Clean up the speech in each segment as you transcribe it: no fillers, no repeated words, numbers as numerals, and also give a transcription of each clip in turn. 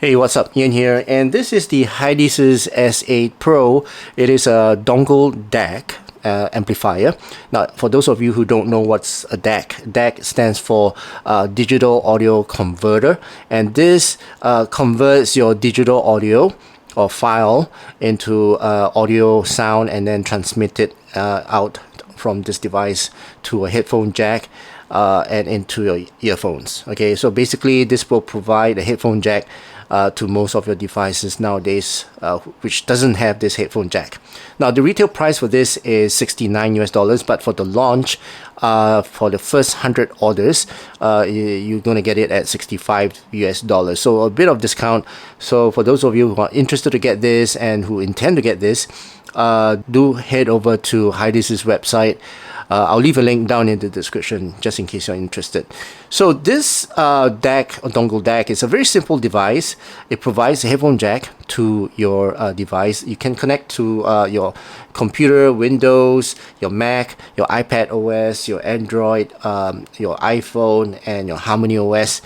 Hey, what's up? Ian here, and this is the HIDIZS S8 Pro. It is a dongle DAC amplifier. Now, for those of you who don't know what's a DAC, DAC stands for Digital Audio Converter, and this converts your digital audio or file into audio sound and then transmit it out from this device to a headphone jack and into your earphones. Okay, so basically this will provide a headphone jack to most of your devices nowadays, which doesn't have this headphone jack. Now the retail price for this is $69 US, but for the launch, for the first 100 orders, you're gonna get it at $65 US. So a bit of discount. So for those of you who are interested to get this and who intend to get this, do head over to HIDIZS' website. I'll leave a link down in the description just in case you're interested. So this DAC, or dongle DAC, is a very simple device. It provides a headphone jack to your device. You can connect to your computer, Windows, your Mac, your iPad OS, your Android, your iPhone, and your Harmony OS.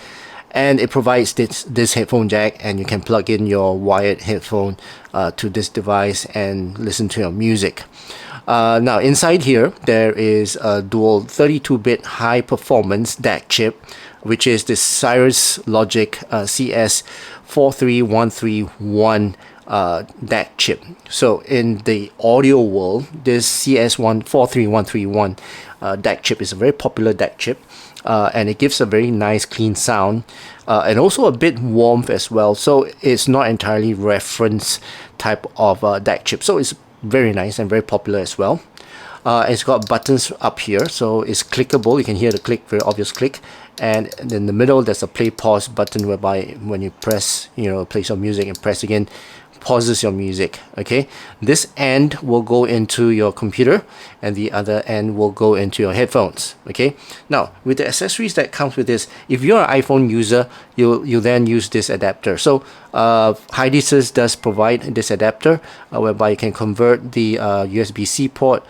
And it provides this headphone jack, and you can plug in your wired headphone to this device and listen to your music. Now inside here there is a dual 32-bit high performance DAC chip, which is the Cirrus Logic CS43131 DAC chip. So in the audio world, this CS43131 DAC chip is a very popular DAC chip, and it gives a very nice clean sound and also a bit warmth as well. So it's not entirely reference type of DAC chip. So it's very nice and very popular as well. It's got buttons up here, so it's clickable. You can hear the click, very obvious click. And in the middle there's a play pause button, whereby when you press, play some music and press again, pauses your music. Okay, this end will go into your computer and the other end will go into your headphones. Okay, now with the accessories that comes with this, if you're an iPhone user, you then use this adapter. So HIDIZS does provide this adapter whereby you can convert the USB-C port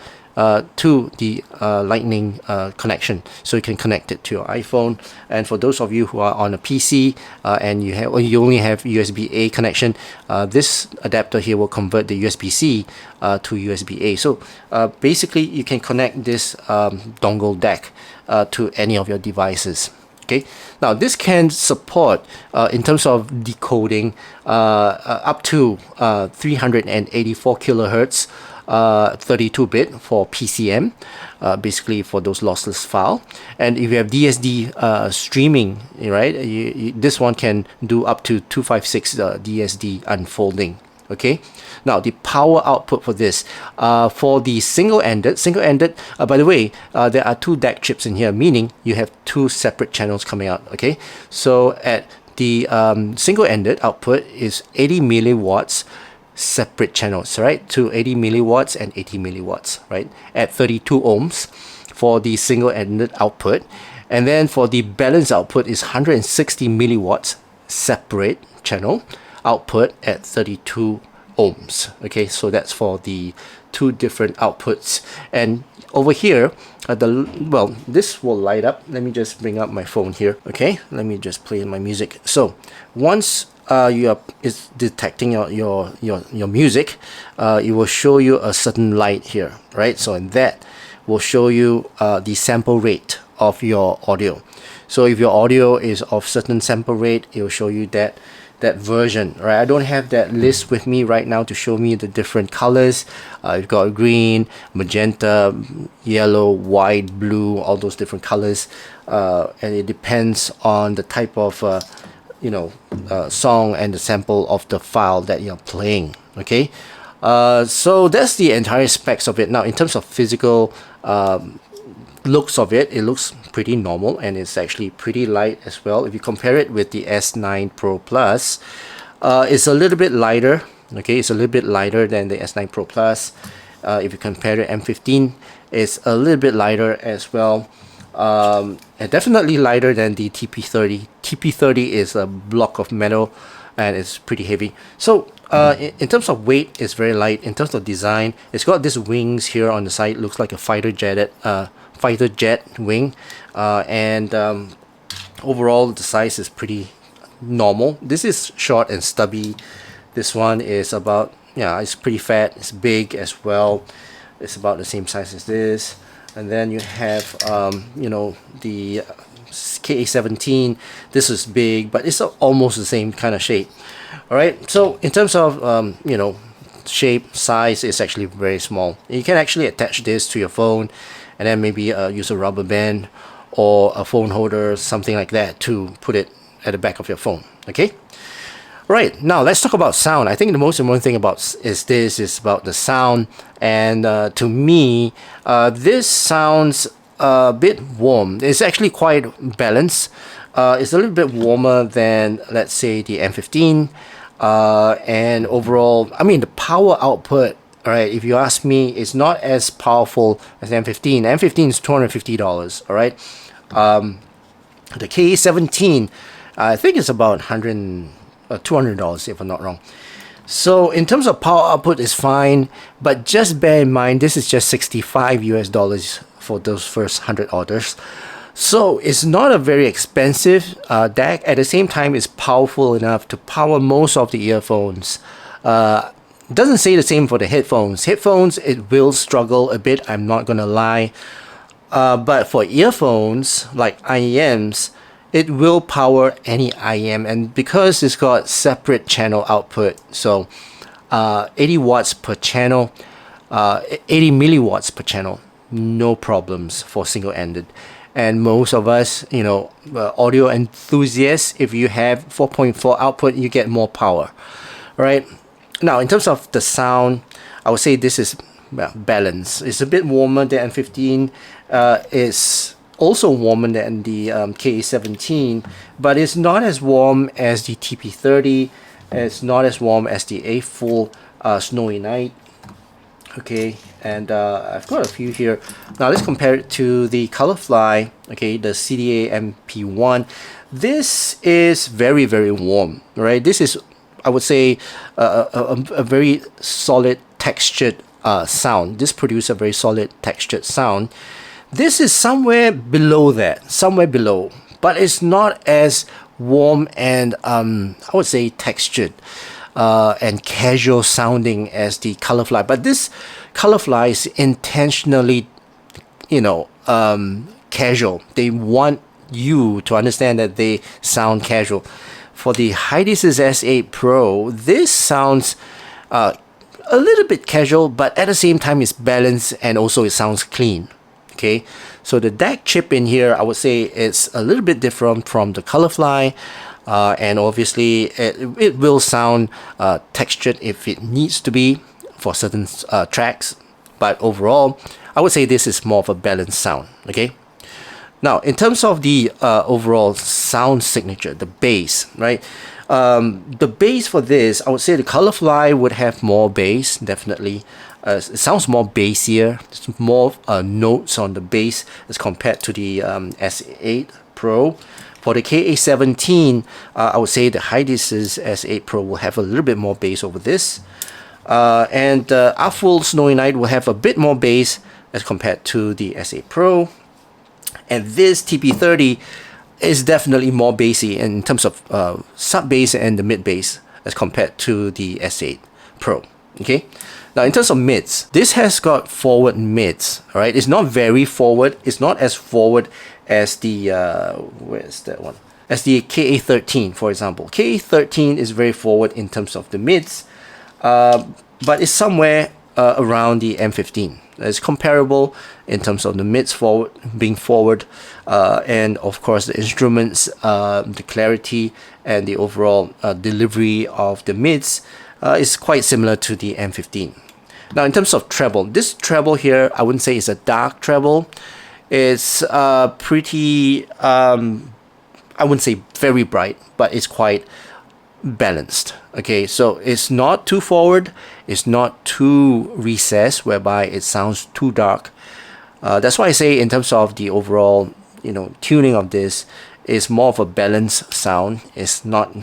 to the lightning connection, so you can connect it to your iPhone. And for those of you who are on a PC and you only have USB-A connection, this adapter here will convert the USB-C to USB-A. So basically you can connect this dongle DAC to any of your devices. Okay, now this can support in terms of decoding up to 384 kilohertz 32-bit for PCM, basically for those lossless file. And if you have DSD streaming, right, this one can do up to 256 DSD unfolding. Okay, now the power output for this, for the single-ended, by the way, there are two DAC chips in here, meaning you have two separate channels coming out. Okay, so at the single-ended output is 80 milliwatts separate channels, right, to 80 milliwatts and 80 milliwatts, right, at 32 ohms for the single-ended output. And then for the balanced output is 160 milliwatts separate channel output at 32 ohms. Okay, so that's for the two different outputs. And over here this will light up. Let me just bring up my phone here. Okay, let me just play my music. So once is detecting your music, it will show you a certain light here, right? So and that will show you the sample rate of your audio. So if your audio is of certain sample rate, it will show you that version, right? I don't have that list with me right now to show me the different colors. You've got green, magenta, yellow, white, blue, all those different colors, and it depends on the type of song and the sample of the file that you're playing. Okay, so that's the entire specs of it. Now in terms of physical looks of it, it looks pretty normal, and it's actually pretty light as well. If you compare it with the S9 Pro Plus, it's a little bit lighter. Okay, it's a little bit lighter than the S9 Pro Plus. If you compare it M15, it's a little bit lighter as well, and definitely lighter than the TP30. TP30 is a block of metal and it's pretty heavy. So in terms of weight, it's very light. In terms of design, it's got these wings here on the side, looks like a fighter jet wing, and overall the size is pretty normal. This is short and stubby. This one is about, yeah, it's pretty fat. It's big as well. It's about the same size as this. And then you have, you know, the KA17. This is big, but it's almost the same kind of shape. All right. So in terms of, you know, shape, size, is actually very small. You can actually attach this to your phone, and then maybe use a rubber band or a phone holder, something like that, to put it at the back of your phone. Okay. Right, now let's talk about sound. I think the most important thing about is about the sound, and to me, this sounds a bit warm. It's actually quite balanced. It's a little bit warmer than, let's say, the M15, and overall, I mean, the power output, all right, if you ask me, it's not as powerful as M15. M15 is $250, all right. The KA17, I think it's about $200 if I'm not wrong. So in terms of power output, is fine, but just bear in mind this is just $65 US for those first 100 orders. So it's not a very expensive DAC. At the same time, it's powerful enough to power most of the earphones. Doesn't say the same for the headphones. Headphones, it will struggle a bit, I'm not gonna lie. But for earphones like IEMs, it will power any IEM, and because it's got separate channel output, so 80 watts per channel, 80 milliwatts per channel, no problems for single-ended. And most of us, you know, audio enthusiasts, if you have 4.4 output, you get more power, right? Now, in terms of the sound, I would say this is balanced. It's a bit warmer than M15. It's also warmer than the KA17, but it's not as warm as the TP30. It's not as warm as the A Full Snowy Night. Okay, and I've got a few here. Now let's compare it to the Colorfly, okay, the CDA MP1. This is very, very warm, right? This is, I would say, a very solid textured sound. This produces a very solid textured sound. This is somewhere below that, somewhere below, but it's not as warm and I would say textured and casual sounding as the Colorfly. But this Colorfly is intentionally, you know, casual. They want you to understand that they sound casual. For the HIDIZS S8 Pro, this sounds a little bit casual, but at the same time it's balanced and also it sounds clean. Okay, so the DAC chip in here, I would say it's a little bit different from the Colorfly, and obviously it will sound textured if it needs to be for certain tracks, but overall I would say this is more of a balanced sound. Okay, now in terms of the overall sound signature, the bass, right? The bass for this, I would say the Colorfly would have more bass, definitely. It sounds more bassier. It's more notes on the bass as compared to the S8 Pro. For the KA17, I would say the HIDIZS S8 Pro will have a little bit more bass over this. And A Full Snowy Night will have a bit more bass as compared to the S8 Pro. And this TP30 is definitely more bassy in terms of sub bass and the mid bass as compared to the S8 Pro. Okay, now in terms of mids, this has got forward mids. All right, it's not very forward. It's not as forward as the where's that one? As the KA13, for example. KA13 is very forward in terms of the mids, but it's somewhere around the M15. It's comparable in terms of the mids forward being forward, and of course the instruments, the clarity and the overall delivery of the mids is quite similar to the M15. Now in terms of treble, this treble here, I wouldn't say it's a dark treble. It's pretty, I wouldn't say very bright, but it's quite balanced. Okay, so it's not too forward, it's not too recessed whereby it sounds too dark. That's why I say in terms of the overall, you know, tuning of this is more of a balanced sound. It's not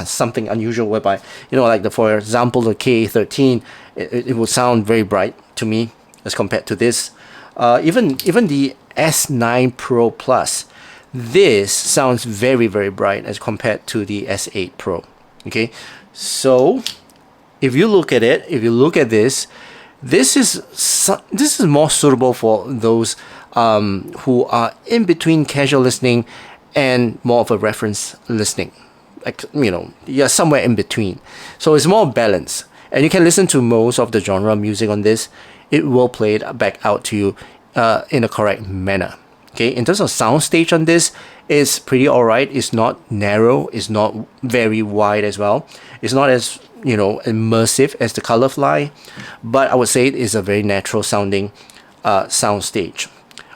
something unusual whereby, you know, like for example the KA13, it will sound very bright to me as compared to this. Even the S9 Pro Plus, this sounds very, very bright as compared to the S8 Pro. Okay, so if you look at it, if you look at this, this is more suitable for those who are in between casual listening and more of a reference listening. Like, you know, you're somewhere in between. So it's more balanced. And you can listen to most of the genre music on this. It will play it back out to you in a correct manner. Okay, in terms of soundstage on this, it's pretty alright. It's not narrow. It's not very wide as well. It's not as, you know, immersive as the Colorfly, but I would say it is a very natural sounding soundstage.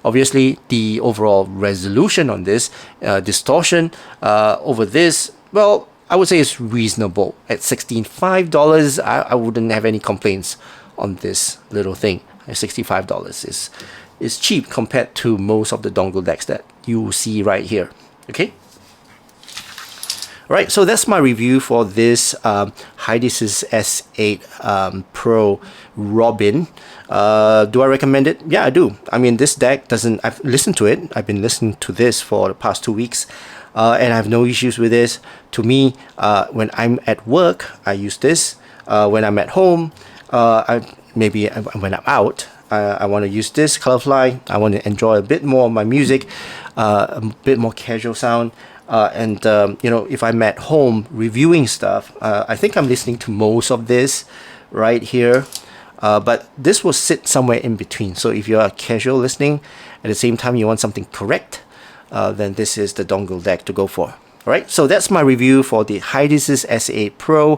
Obviously, the overall resolution on this, distortion over this, well, I would say it's reasonable. At $65, I wouldn't have any complaints on this little thing. At $65 is cheap compared to most of the dongle DACs that you see right here. Okay. Alright, so that's my review for this HIDIZS S8 Pro Robin. Do I recommend it? Yeah, I do. I mean, this DAC doesn't... I've listened to it. I've been listening to this for the past 2 weeks. And I have no issues with this. To me, when I'm at work, I use this. When I'm at home, when I'm out, I want to use this Colorfly. I want to enjoy a bit more of my music, a bit more casual sound. You know, if I'm at home reviewing stuff, I think I'm listening to most of this right here. But this will sit somewhere in between. So if you're casual listening, at the same time you want something correct, then this is the dongle DAC to go for. Alright, so that's my review for the HIDIZS S8 Pro.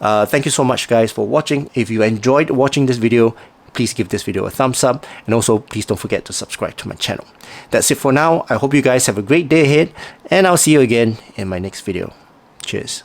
Thank you so much guys for watching. If you enjoyed watching this video, please give this video a thumbs up, and also please don't forget to subscribe to my channel. That's it for now. I hope you guys have a great day ahead, and I'll see you again in my next video. Cheers.